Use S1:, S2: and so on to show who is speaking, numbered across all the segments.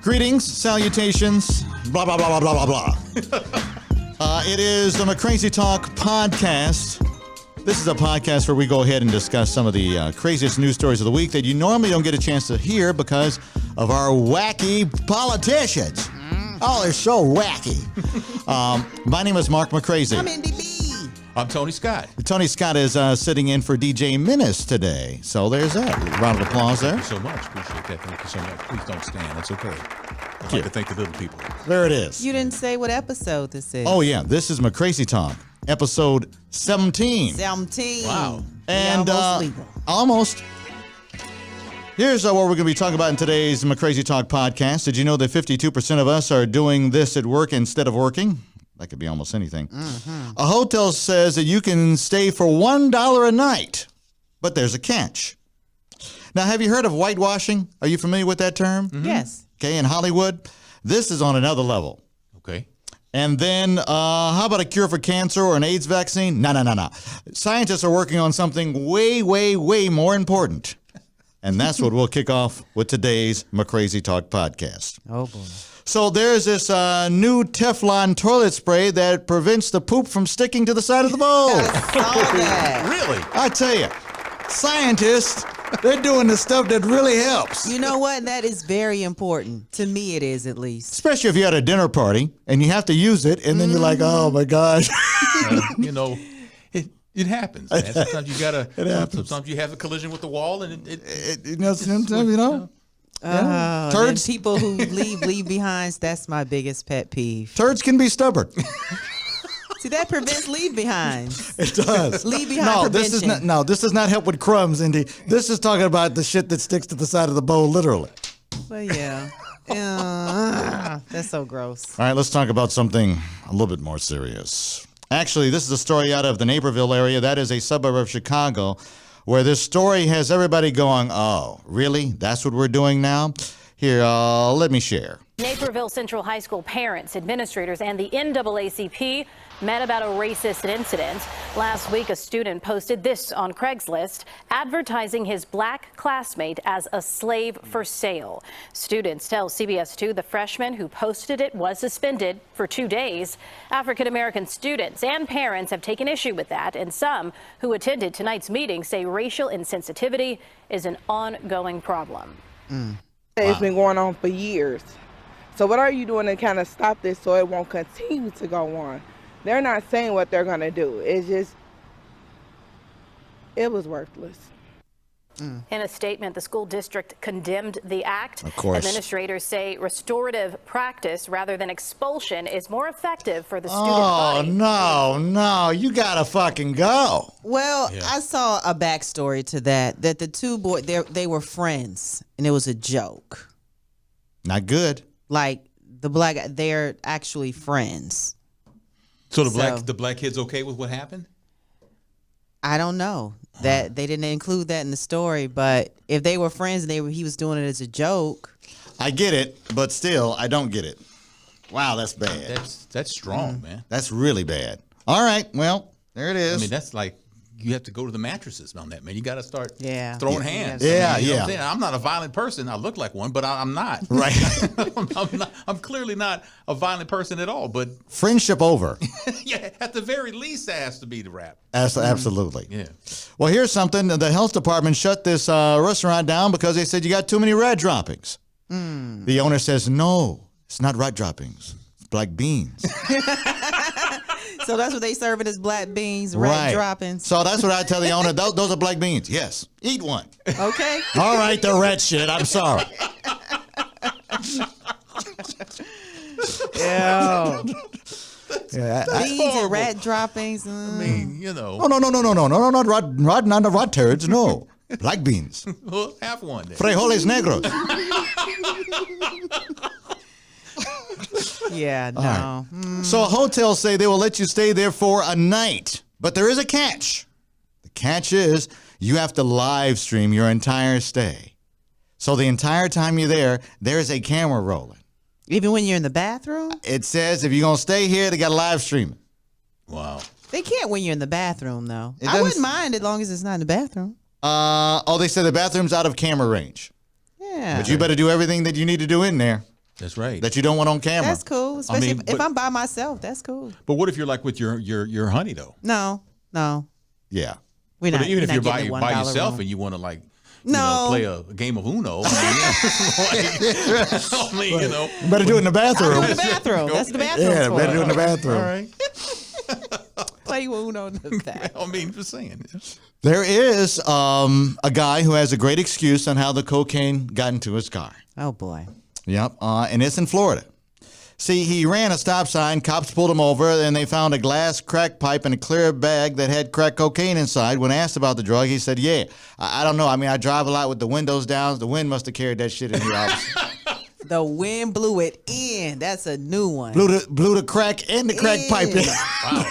S1: Greetings, salutations, blah, blah, blah, blah, blah, blah, blah. It is the McCrazy Talk podcast. This is a podcast where we go ahead and discuss some of the craziest news stories of the week that you normally don't get a chance to hear because of our wacky politicians. Oh, they're so wacky. My name is Mark McCrazy.
S2: I'm Indy B.
S3: I'm Tony Scott.
S1: Tony Scott is sitting in for DJ Menace today. So there's that. Round of applause there.
S3: Thank you so much. Appreciate that. Thank you so much. Please don't stand. That's okay. I'd like to thank the little people.
S1: There it is.
S2: You didn't say what episode this is.
S1: Oh, yeah. This is McCrazy Talk, episode 17.
S2: 17.
S3: Wow.
S1: And
S2: almost legal.
S1: Almost. Here's what we're going to be talking about in today's McCrazy Talk podcast. Did you know that 52% of us are doing this at work instead of working? That could be almost anything. Mm-hmm. A hotel says that you can stay for $1 a night, but there's a catch. Now, have you heard of whitewashing? Are you familiar with that term?
S2: Mm-hmm. Yes.
S1: Okay, in Hollywood, this is on another level.
S3: Okay.
S1: And then, how about a cure for cancer or an AIDS vaccine? No. Scientists are working on something way, way, way more important. And that's what we'll kick off with today's McCrazy Talk podcast.
S2: Oh, boy.
S1: So there's this new Teflon toilet spray that prevents the poop from sticking to the side of the bowl.
S3: Really?
S1: I tell you, scientists, they're doing the stuff that really helps.
S2: You know what? That is very important. To me, it is at least.
S1: Especially if you're at a dinner party and you have to use it, and then you're like, oh, my gosh.
S3: It happens, man. Sometimes you gotta.
S1: It happens.
S3: Sometimes you have a collision with the wall, and
S1: sometimes,
S2: Yeah.
S1: Turds.
S2: People who leave behinds, that's my biggest pet peeve.
S1: Turds can be stubborn.
S2: See, that prevents leave behinds.
S1: It does.
S2: Leave behind prevention.
S1: This does not help with crumbs, Indy. This is talking about the shit that sticks to the side of the bowl, literally.
S2: Well, yeah. That's so gross.
S1: All right, let's talk about something a little bit more serious. Actually, this is a story out of the Naperville area. That is a suburb of Chicago, where this story has everybody going, oh, really? That's what we're doing now? Here, let me share.
S4: Naperville Central High School parents, administrators, and the NAACP met about a racist incident. Last week, a student posted this on Craigslist, advertising his black classmate as a slave for sale. Students tell CBS 2 the freshman who posted it was suspended for 2 days. African-American students and parents have taken issue with that, and some who attended tonight's meeting say racial insensitivity is an ongoing problem.
S5: It's been going on for years. So what are you doing to kind of stop this so it won't continue to go on? They're not saying what they're going to do. It's just, it was worthless.
S4: In a statement, the school district condemned the act.
S1: Of course.
S4: Administrators say restorative practice rather than expulsion is more effective for the student body.
S1: Oh, no, you gotta fucking go.
S2: Well, I saw a backstory to that the two boys, they were friends, and it was a joke.
S1: Not good.
S2: Like, they're actually friends.
S3: So the black kid's okay with what happened?
S2: I don't know. That they didn't include that in the story, but if they were friends and he was doing it as a joke.
S1: I get it, but still, I don't get it. Wow, that's bad.
S3: That's strong, man.
S1: That's really bad. All right, well, there it is.
S3: I mean, that's like you have to go to the mattresses on that, man. You got to start throwing hands.
S1: Yeah,
S3: I mean, you know what I'm saying? I'm not a violent person. I look like one, but I'm not.
S1: Right.
S3: I'm clearly not a violent person at all. But
S1: friendship over.
S3: yeah, at the very least, that has to be the rap.
S1: Absolutely.
S3: Yeah.
S1: Well, here's something. The health department shut this restaurant down because they said you got too many rat droppings. The owner says, no, it's not rat droppings. It's black beans.
S2: So that's what they serving as black beans, rat droppings.
S1: So that's what I tell the owner. Those are black beans. Yes. Eat one.
S2: Okay.
S1: All right, the rat shit. I'm sorry.
S2: Yeah. Beans and rat droppings.
S3: I mean, you know.
S1: No, not rat turds. No. Black beans.
S3: Well, have one then.
S1: Frijoles negros.
S2: Yeah, no.
S1: Right. So hotels say they will let you stay there for a night, but there is a catch. The catch is you have to live stream your entire stay. So the entire time you're there, there's a camera rolling.
S2: Even when you're in the bathroom?
S1: It says if you're going to stay here, they got to live stream it.
S3: Wow.
S2: They can't when you're in the bathroom, though. I wouldn't mind as long as it's not in the bathroom.
S1: They said the bathroom's out of camera range.
S2: Yeah.
S1: But you better do everything that you need to do in there.
S3: That's right.
S1: that you don't want on camera.
S2: That's cool. Especially
S3: mean,
S2: if I'm by myself. That's cool.
S3: But what if you're like with your honey though?
S2: No.
S1: Yeah.
S2: We're not.
S3: Even if you're
S2: getting
S3: by
S2: a $1
S3: yourself
S2: room.
S3: and you want to like.
S2: No.
S3: Play a game of Uno. I mean, you know.
S1: You better do it in the bathroom.
S2: In the bathroom. That's the bathroom.
S1: Yeah, better do it in the bathroom.
S3: All right.
S2: Play Uno in the bathroom.
S3: I mean, just saying.
S1: There is a guy who has a great excuse on how the cocaine got into his car.
S2: Oh boy.
S1: Yep, and it's in Florida. See, he ran a stop sign, cops pulled him over, and they found a glass crack pipe and a clear bag that had crack cocaine inside. When asked about the drug, he said, yeah, I don't know. I mean, I drive a lot with the windows down. The wind must have carried that shit in here, obviously.
S2: The wind blew it in. That's a new one.
S1: Blew the crack and the crack pipe in.
S3: Wow.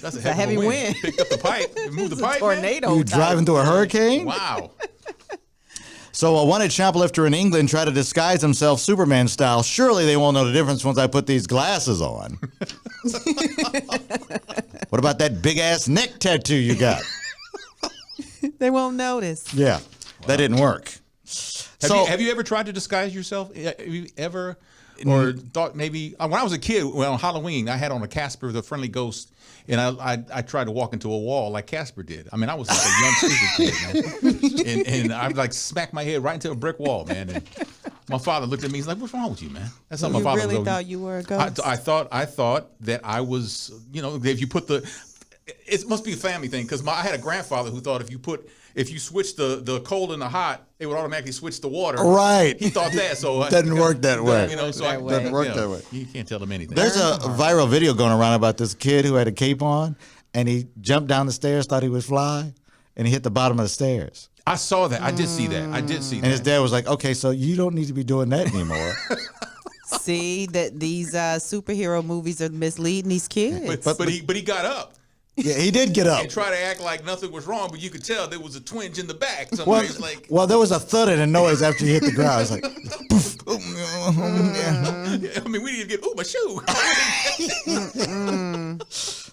S3: That's a
S2: heavy wind.
S3: Picked up the pipe and moved the pipe.
S2: Tornado.
S1: You driving through a hurricane?
S3: Wow.
S1: So a wanted shoplifter in England tried to disguise himself Superman style. Surely they won't know the difference once I put these glasses on. What about that big-ass neck tattoo you got?
S2: They won't notice.
S1: Yeah, that didn't work.
S3: Have you ever tried to disguise yourself? Have you ever or thought maybe when I was a kid, on Halloween, I had on a Casper the Friendly Ghost, and I tried to walk into a wall like Casper did. I mean, I was like a young stupid kid, man. And I like smacked my head right into a brick wall, man. And my father looked at me. He's like, "What's wrong with you, man?" That's not my father.
S2: You really thought you were a ghost?
S3: I thought that I was. You know, if you put it must be a family thing because I had a grandfather who thought if you switch the cold and the hot, it would automatically switch the water.
S1: Right.
S3: He thought that, so
S1: doesn't work that way.
S3: You know, so
S1: Doesn't work that way.
S3: You can't tell them anything.
S1: There's a viral video going around about this kid who had a cape on, and he jumped down the stairs, thought he was fly, and he hit the bottom of the stairs.
S3: I saw that. I did see that. And
S1: his dad was like, "Okay, so you don't need to be doing that anymore."
S2: See that these superhero movies are misleading these kids.
S3: But he got up.
S1: Yeah, he did get up.
S3: And try to act like nothing was wrong, but you could tell there was a twinge in the back. Somebody's like,
S1: well, there was a thud and a noise after he hit the ground. It's like, poof.
S3: I mean, we didn't get, my shoe.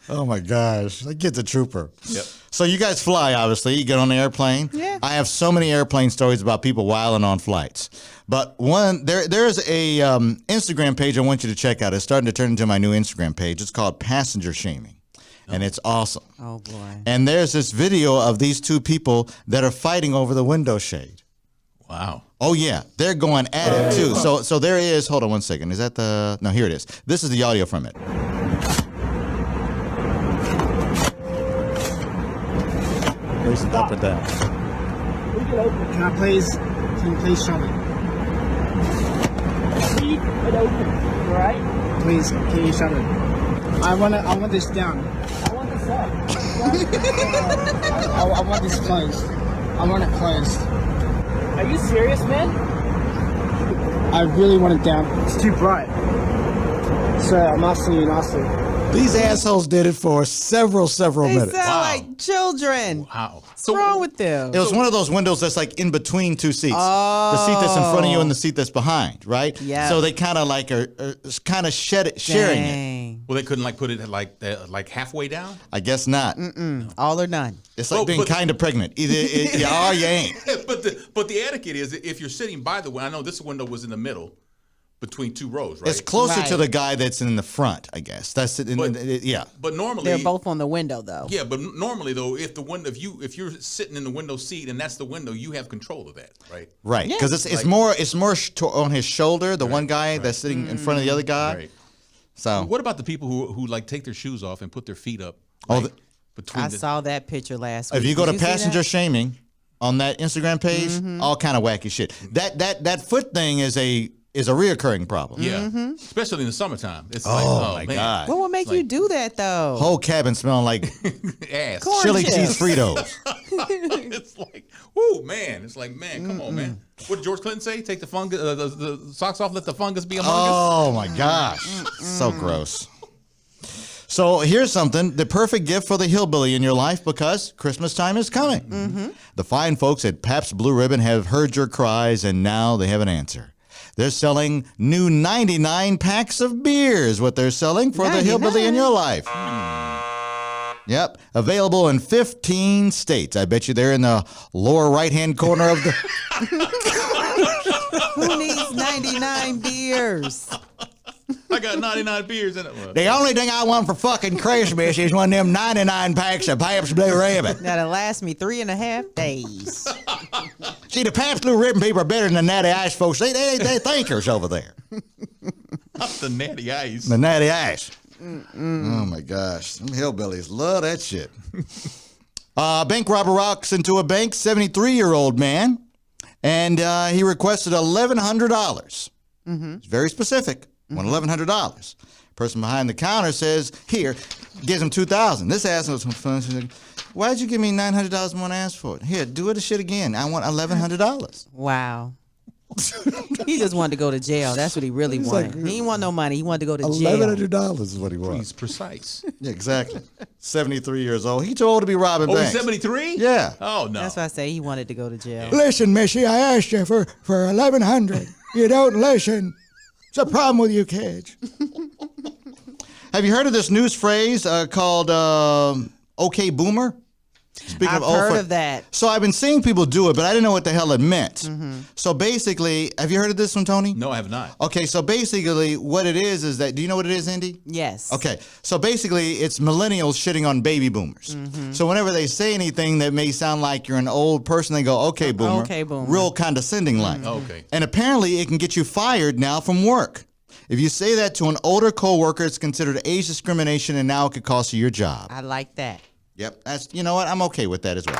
S1: Oh my gosh, that kid's a trooper.
S3: Yep.
S1: So you guys fly, obviously. You get on the airplane.
S2: Yeah.
S1: I have so many airplane stories about people wilding on flights. But there's a Instagram page I want you to check out. It's starting to turn into my new Instagram page. It's called Passenger Shaming. And it's awesome.
S2: Oh, boy.
S1: And there's this video of these two people that are fighting over the window shade.
S3: Wow.
S1: Oh, yeah. They're going at it, too. So there is, hold on one second. Is that no, here it is. This is the audio from it. There's an up and down.
S6: Can you please show me? Leave it open, alright? Please, can you show me? I want this down. I want this up. I want this closed. I want it closed. Are you serious, man? I really want it down. It's too bright. Sir, I'm asking you nicely.
S1: These assholes did it for several
S2: They
S1: minutes.
S2: sound like children.
S3: Wow.
S2: What's wrong with them?
S1: It was one of those windows that's like in between two seats. The seat that's in front of you and the seat that's behind, right?
S2: Yeah.
S1: So they kind of like are kind of sharing it.
S2: Dang.
S3: Well, they couldn't like put it like halfway down?
S1: I guess not.
S2: All or none.
S1: It's like being kind of pregnant. Either you are or you ain't.
S3: But the etiquette is if you're sitting by the window, I know this window was in the middle. Between two rows, right?
S1: It's closer to
S2: Right.
S1: the guy that's in the front, I guess. That's it. Yeah.
S3: But normally
S2: They're both on the window, though.
S3: Yeah, but normally though, if you're sitting in the window seat and that's the window, you have control of that, right?
S1: Right. Because it's more on his shoulder. The one guy that's sitting in front of the other guy.
S3: Right.
S1: So
S3: What about the people who like take their shoes off and put their feet up?
S1: Oh,
S3: Like, between
S2: I saw that picture last week.
S1: if you go
S2: Did
S1: to
S2: see
S1: passenger
S2: that?
S1: shaming on that Instagram page, all kind of wacky shit. That foot thing is a reoccurring problem.
S3: Yeah, especially in the summertime. It's
S1: my
S3: man.
S1: God.
S2: What would make you do that, though?
S1: Whole cabin smelling like
S3: ass.
S2: Corn
S1: chili
S2: chips.
S1: cheese Fritos.
S3: It's like, whoo, man. It's like, man, come on, man. What did George Clinton say? Take the fungus, the socks off, let the fungus be among us.
S1: Oh my gosh, so gross. So here's something, the perfect gift for the hillbilly in your life because Christmas time is coming. The fine folks at Pabst Blue Ribbon have heard your cries and now they have an answer. They're selling new 99 packs of beers, what they're selling for the hillbilly in your life. Yep, available in 15 states. I bet you they're in the lower right-hand corner of the...
S2: Who needs 99 beers?
S3: I got 99 beers in it.
S1: The only thing I want for fucking Christmas is one of them 99 packs of Pabst Blue Ribbon.
S2: That'll last me 3.5 days.
S1: See, the Pabst Blue Ribbon people are better than the Natty Ice folks. They thinkers over there.
S3: Not the Natty Ice.
S1: The Natty Ice. Oh, my gosh. Them hillbillies love that shit. Bank robber walks into a bank, 73-year-old man, and he requested $1,100. It's very specific. Want $1,100. Person behind the counter says, here, gives him $2,000. This ass was fun. She's like, why'd you give me $900 when I asked for it? Here, do the shit again. I want $1,100.
S2: Wow. He just wanted to go to jail. That's what he really wanted. He didn't want no money. He wanted to go to jail.
S1: $1,100 is what he wants.
S3: He's precise.
S1: Yeah, exactly. 73 years old. He too old to be robbing banks.
S3: He's 73?
S1: Yeah.
S3: Oh, no.
S2: That's why I say he wanted to go to jail.
S1: Listen, Missy, I asked you for $1,100. You don't listen. It's a problem with you kids. Have you heard of this news phrase called "Okay Boomer"? Speaking
S2: I've heard of that.
S1: So I've been seeing people do it, but I didn't know what the hell it meant. So basically, have you heard of this one, Tony?
S3: No, I have not.
S1: Okay, so basically what it is that, do you know what it is, Indy?
S2: Yes.
S1: Okay, so basically it's millennials shitting on baby boomers. So whenever they say anything that may sound like you're an old person, they go, okay, boomer.
S2: Okay, boomer.
S1: Real condescending like.
S3: Okay.
S1: And apparently it can get you fired now from work. If you say that to an older coworker, it's considered age discrimination, and now it could cost you your job.
S2: I like that.
S1: Yep, you know what? I'm okay with that as well.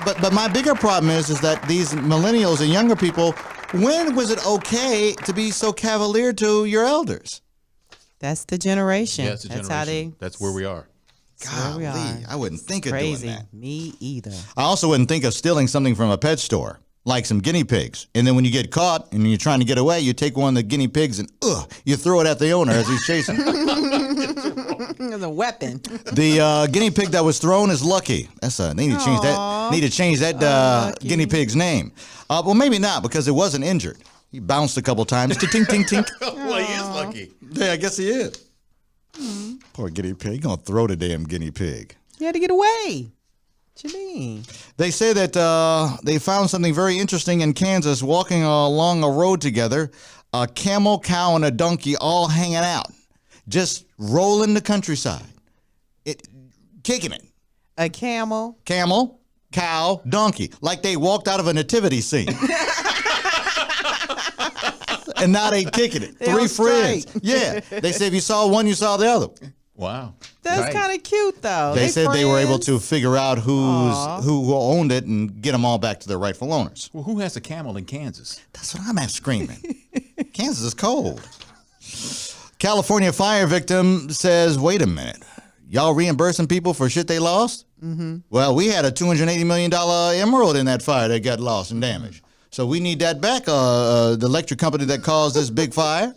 S1: But my bigger problem is that these millennials and younger people, when was it okay to be so cavalier to your elders?
S2: That's the generation.
S3: Yeah, it's a generation. That's where we are.
S1: Golly, I wouldn't think of doing that.
S2: Me either.
S1: I also wouldn't think of stealing something from a pet store, like some guinea pigs. And then when you get caught and you're trying to get away, you take one of the guinea pigs and you throw it at the owner as he's chasing.
S2: As a weapon.
S1: The guinea pig that was thrown is Lucky. They need to change that. Need to change that guinea pig's name. Well, maybe not, because it wasn't injured. He bounced a couple times. Tink, tink, tink.
S3: Well, he is lucky.
S1: Yeah, I guess he is. Poor guinea pig. He's gonna throw the damn guinea pig.
S2: You had to get away. What you mean?
S1: They say that they found something very interesting in Kansas, walking along a road together. A camel, cow, and a donkey all hanging out, just rolling the countryside, kicking it.
S2: A camel,
S1: cow, donkey, like they walked out of a nativity scene. And now they kicking it. Three friends. Yeah. They say if you saw one, you saw the other.
S3: Wow.
S2: That's kind of cute, though.
S1: They said they were able to figure out who owned it and get them all back to their rightful owners.
S3: Well, who has a camel in Kansas?
S1: That's what I'm at screaming. Kansas is cold. California fire victim says, wait a minute. Y'all reimbursing people for shit they lost? Well, we had a $280 million emerald in that fire that got lost and damaged. So we need that back. The electric company that caused this big fire.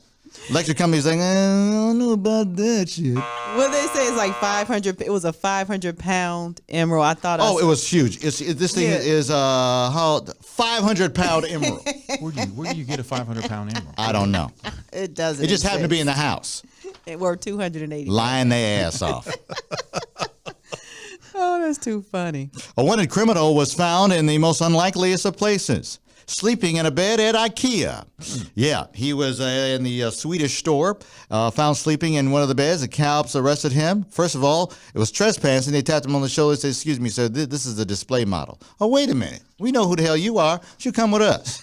S1: Electric company's like, I don't know about that shit.
S2: Well, they say it's like 500. It was a 500-pound emerald. I thought.
S1: It was huge. This thing is 500-pound emerald.
S3: Where do you get a 500-pound emerald?
S1: I don't know.
S2: It doesn't.
S1: It just happened to be in the house.
S2: It worth 280.
S1: Lying their ass off.
S2: Oh, that's too funny.
S1: A wanted criminal was found in the most unlikeliest of places. Sleeping in a bed at IKEA. Yeah, he was in the Swedish store, found sleeping in one of the beds. The cops arrested him. First of all, it was trespassing. They tapped him on the shoulder and said, excuse me, sir, this is the display model. Oh, wait a minute. We know who the hell you are. You come with us.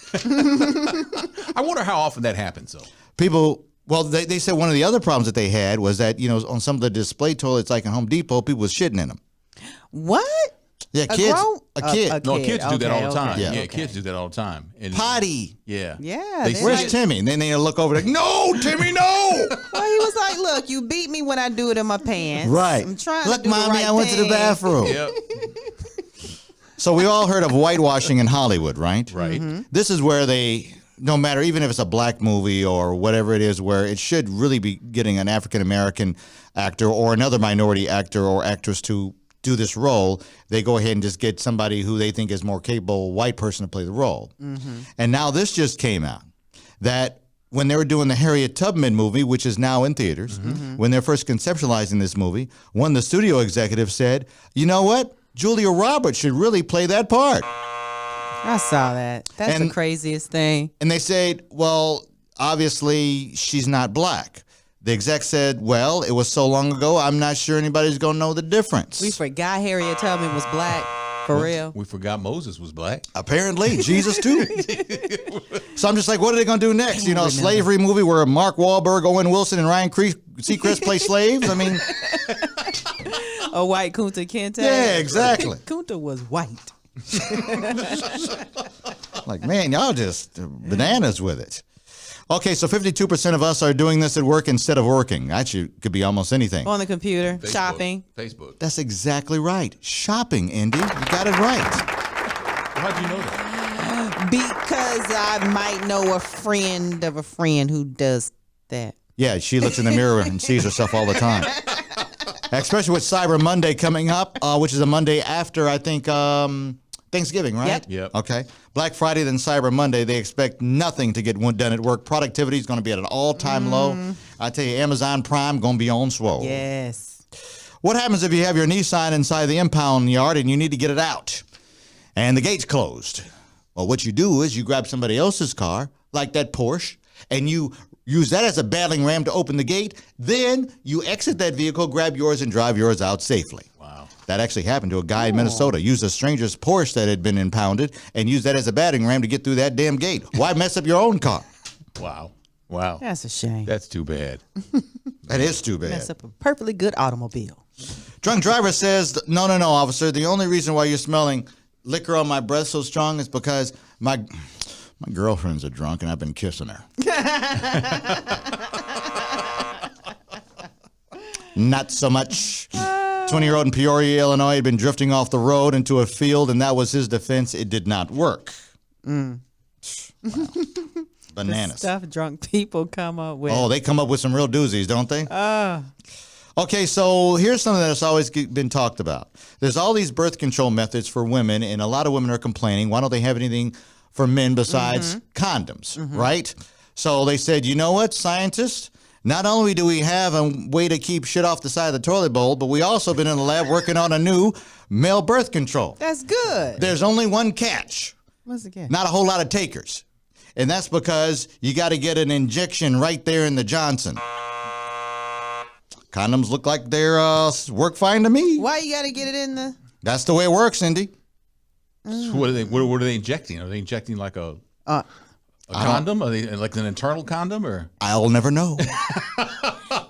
S3: I wonder how often that happens, though.
S1: People... Well, they said one of the other problems that they had was that, on some of the display toilets, like in Home Depot, people was shitting in them.
S2: What?
S1: Yeah, kids. A kid.
S3: No, kids do that all the time.
S1: Yeah,
S3: kids do that all the time. And
S1: potty.
S3: Yeah.
S2: Yeah.
S1: Where's Timmy? And then they look over like, no, Timmy, no.
S2: Well, he was like, look, you beat me when I do it in my pants.
S1: Right.
S2: I'm trying
S1: look,
S2: to do
S1: Mommy,
S2: the right
S1: I went to the bathroom.
S3: Yep.
S1: So we all heard of whitewashing in Hollywood, right?
S3: Right.
S1: This is where no matter, even if it's a black movie or whatever it is, where it should really be getting an African-American actor or another minority actor or actress to do this role, they go ahead and just get somebody who they think is more capable, white person, to play the role. And now this just came out that when they were doing the Harriet Tubman movie, which is now in theaters, when they're first conceptualizing this movie, one of the studio executives said, you know what? Julia Roberts should really play that part.
S2: I saw that. That's the craziest thing.
S1: And they said, well, obviously she's not black. The exec said, well, it was so long ago, I'm not sure anybody's going to know the difference.
S2: We forgot Harriet Tubman was black. For real.
S3: We forgot Moses was black.
S1: Apparently. Jesus, too. So I'm just like, what are they going to do next? You know, a slavery movie where Mark Wahlberg, Owen Wilson, and Ryan Seacrest play slaves? I mean.
S2: A white Kunta Kinte.
S1: Yeah, exactly.
S2: Kunta was white.
S1: Like, man, y'all just bananas with it. Okay, so 52% of us are doing this at work instead of working. Actually, it could be almost anything.
S2: On the computer,
S3: Facebook,
S2: shopping.
S3: Facebook.
S1: That's exactly right. Shopping, Indy. You got it right.
S3: How'd you know that?
S2: Because I might know a friend of a friend who does that.
S1: Yeah, she looks in the mirror and sees herself all the time. Especially with Cyber Monday coming up, which is a Monday after, I think, Thanksgiving, right?
S3: Yep.
S1: Okay. Black Friday, then Cyber Monday. They expect nothing to get done at work. Productivity is going to be at an all-time low. I tell you, Amazon Prime going to be on swole.
S2: Yes.
S1: What happens if you have your Nissan inside the impound yard and you need to get it out and the gate's closed? Well, what you do is you grab somebody else's car, like that Porsche, and you use that as a battering ram to open the gate. Then you exit that vehicle, grab yours, and drive yours out safely.
S3: Wow.
S1: That actually happened to a guy in Minnesota. Used a stranger's Porsche that had been impounded and used that as a battering ram to get through that damn gate. Why mess up your own car?
S3: Wow. Wow.
S2: That's a shame.
S3: That's too bad.
S1: That is too bad.
S2: Mess up a perfectly good automobile.
S1: Drunk driver says, no, officer. The only reason why you're smelling liquor on my breath so strong is because my girlfriend's a drunk and I've been kissing her. Not so much. 20-year-old in Peoria, Illinois, had been drifting off the road into a field, and that was his defense. It did not work. Wow. Bananas.
S2: The stuff drunk people come up with.
S1: Oh, they come up with some real doozies, don't they? Okay, so here's something that's always been talked about. There's all these birth control methods for women, and a lot of women are complaining, why don't they have anything for men besides condoms, right? So they said, you know what, scientists? Not only do we have a way to keep shit off the side of the toilet bowl, but we also been in the lab working on a new male birth control.
S2: That's good.
S1: There's only one catch.
S2: What's the catch?
S1: Not a whole lot of takers. And that's because you got to get an injection right there in the Johnson. Condoms look like they're work fine to me.
S2: Why you got to get it in the...
S1: That's the way it works, Indy.
S3: So what are they injecting? Are they injecting like a condom? Are they like an internal condom or?
S1: I'll never know.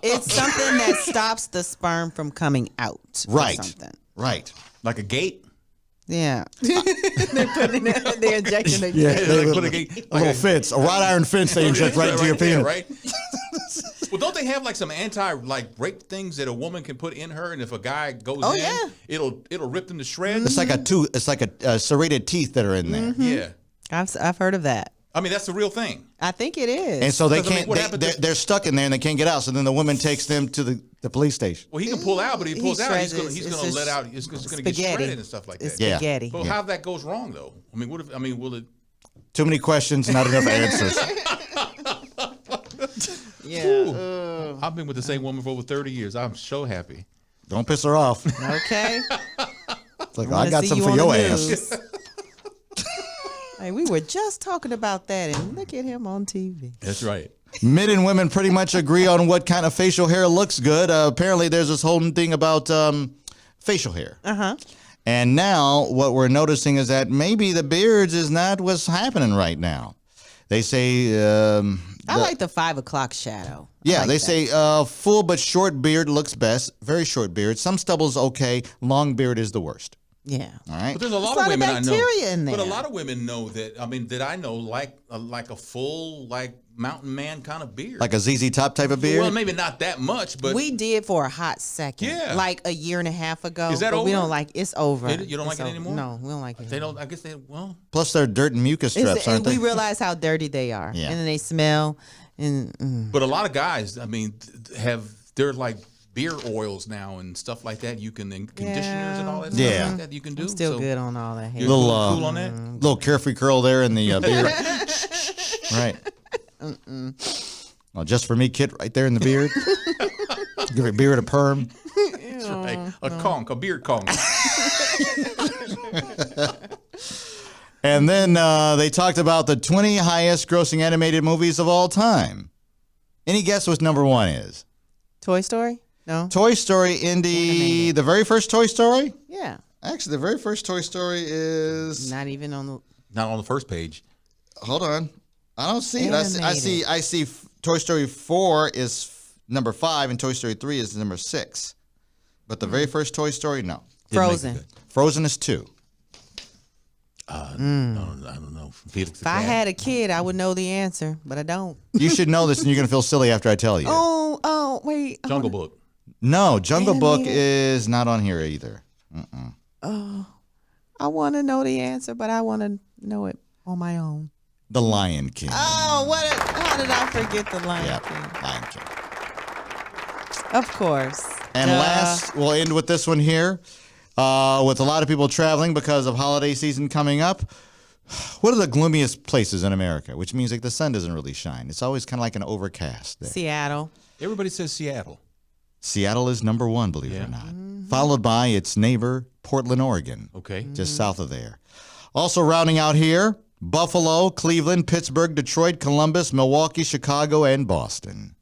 S2: It's something that stops the sperm from coming out.
S1: Right.
S2: Or something.
S1: Right.
S3: Like a gate?
S2: Yeah. They're injecting the
S3: They put a gate.
S1: A little fence, a wrought iron fence they inject right into your penis.
S3: Right? Well, don't they have like some rape things that a woman can put in her, and if a guy goes in, it'll rip them to shreds?
S1: It's like a serrated teeth that are in there.
S3: Yeah.
S2: I've heard of that.
S3: I mean, that's the real thing.
S2: I think it is.
S1: And so they
S3: Because, I mean,
S1: can't.
S3: what
S1: They're stuck in there and they can't get out. So then the woman takes them to the police station.
S3: Well, he can pull out, but he pulls out, he's going to let out. He's going to get
S2: spaghetti.
S3: shredded and stuff like
S2: It's
S3: that.
S1: Yeah.
S2: spaghetti.
S3: But how that goes wrong though? I mean, will it?
S1: Too many questions, not enough answers.
S2: Yeah.
S3: I've been with the same woman for over 30 years. I'm so happy.
S1: Don't piss her off.
S2: Okay.
S1: It's like, I got something for your ass.
S2: Hey, we were just talking about that, and look at him on TV.
S3: That's right.
S1: Men and women pretty much agree on what kind of facial hair looks good. Apparently, there's this whole thing about facial hair. And now what we're noticing is that maybe the beards is not what's happening right now. They say...
S2: I like the 5 o'clock shadow.
S1: Yeah, they say full but short beard looks best. Very short beard. Some stubble's okay. Long beard is the worst.
S2: Yeah.
S1: All right.
S3: But there's a lot
S2: There's
S3: of
S2: a lot of
S3: women I know.
S2: bacteria in
S3: But a
S2: there.
S3: lot of women know that. I mean, that I know like a full mountain man kind of beard.
S1: Like a ZZ Top type of beard?
S3: Well, maybe not that much, but
S2: We did for a hot second.
S3: Yeah.
S2: Like a year and a half ago.
S3: Is that
S2: but we
S3: over?
S2: don't like it's over.
S3: You don't like it anymore?
S2: No, we don't like it.
S3: they don't. I guess they. Well,
S1: Plus they're dirt and mucus
S2: It's-
S1: strips, aren't
S2: and we
S1: they?
S2: realize how dirty they are.
S1: Yeah.
S2: And then they smell. And
S3: but a lot of guys, I mean, they're like beard oils now and stuff like that. You can conditioners and all that
S1: Yeah.
S3: stuff like that you can do.
S2: I'm still
S3: So
S2: good on all that hair.
S3: You're
S1: Little,
S3: cool on that.
S1: little carefree curl there in the beard. Right. Well, just for me, Kit, right there in the beard. Give your beard a perm.
S3: That's right. A beard conch.
S1: And then they talked about the 20 highest grossing animated movies of all time. Any guess what number one is?
S2: Toy Story? No.
S1: Toy Story, Indy. The very first Toy Story?
S2: Yeah.
S1: Actually, the very first Toy Story is
S2: Not even on the.
S3: Not on the first page.
S1: Hold on. I don't see it. I see Toy Story 4 is number 5 and Toy Story 3 is number 6. But the very first Toy Story, no.
S2: Frozen.
S1: Frozen is 2.
S3: No, I don't know. Felix the
S2: If I
S3: Cat.
S2: had a kid, I would know the answer, but I don't.
S1: You should know this and you're going to feel silly after I tell you.
S2: Oh, wait.
S3: Jungle Book.
S1: No, Jungle Book
S2: Animated.
S1: is not on here either.
S2: I want to know the answer, but I want to know it on my own.
S1: The Lion King.
S2: Oh, how did I forget the Lion
S1: Yep,
S2: King?
S1: Lion King.
S2: Of course.
S1: And last, we'll end with this one here. With a lot of people traveling because of holiday season coming up, what are the gloomiest places in America? Which means like the sun doesn't really shine. It's always kind of like an overcast there.
S2: Seattle.
S3: Everybody says Seattle.
S1: Seattle is number one, believe it or not. Followed by its neighbor, Portland, Oregon.
S3: Okay.
S1: Just south of there. Also rounding out here, Buffalo, Cleveland, Pittsburgh, Detroit, Columbus, Milwaukee, Chicago, and Boston.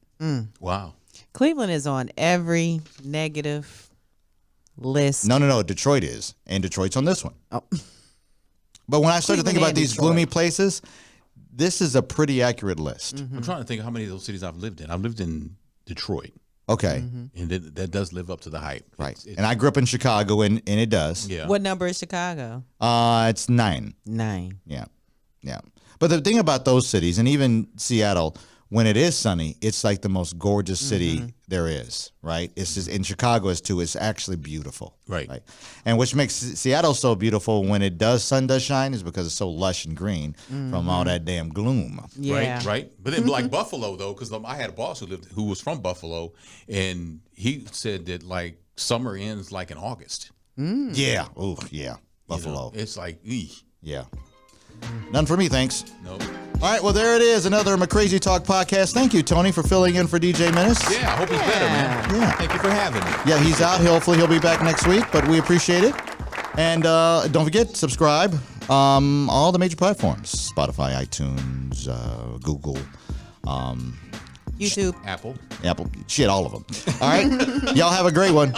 S3: Wow.
S2: Cleveland is on every negative list.
S1: No. Detroit is. And Detroit's on this one.
S2: Oh.
S1: But when I started
S2: Cleveland
S1: thinking about
S2: and
S1: these
S2: Detroit.
S1: gloomy places, this is a pretty accurate list.
S3: I'm trying to think of how many of those cities I've lived in. I've lived in Detroit,
S1: Okay.
S3: and that does live up to the hype.
S1: Right.
S3: It's-
S1: And I grew up in Chicago, and it does.
S3: yeah.
S2: What number is Chicago?
S1: It's 9.
S2: 9.
S1: Yeah. But the thing about those cities, and even Seattle, when it is sunny, it's like the most gorgeous city there is, right? It's just in Chicago as too. It's actually beautiful,
S3: Right.
S1: And which makes Seattle so beautiful when sun does shine is because it's so lush and green from all that damn gloom.
S2: Yeah.
S3: Right. But then like Buffalo though, because I had a boss who was from Buffalo, and he said that like summer ends like in August.
S1: Yeah. Oh, yeah.
S3: You know?
S1: Buffalo.
S3: It's like, eesh.
S1: Yeah. None for me, thanks.
S3: No.
S1: All right, well, there it is, another McCrazy Talk podcast. Thank you, Tony, for filling in for DJ Menace.
S3: Yeah, I hope he's better, man.
S1: Yeah.
S3: Thank you for having me.
S1: Yeah, he's out. Hopefully he'll be back next week, but we appreciate it. And don't forget, subscribe. All the major platforms, Spotify, iTunes, Google,
S2: YouTube.
S3: Apple.
S1: Apple, shit, all of them. All right, y'all have a great one.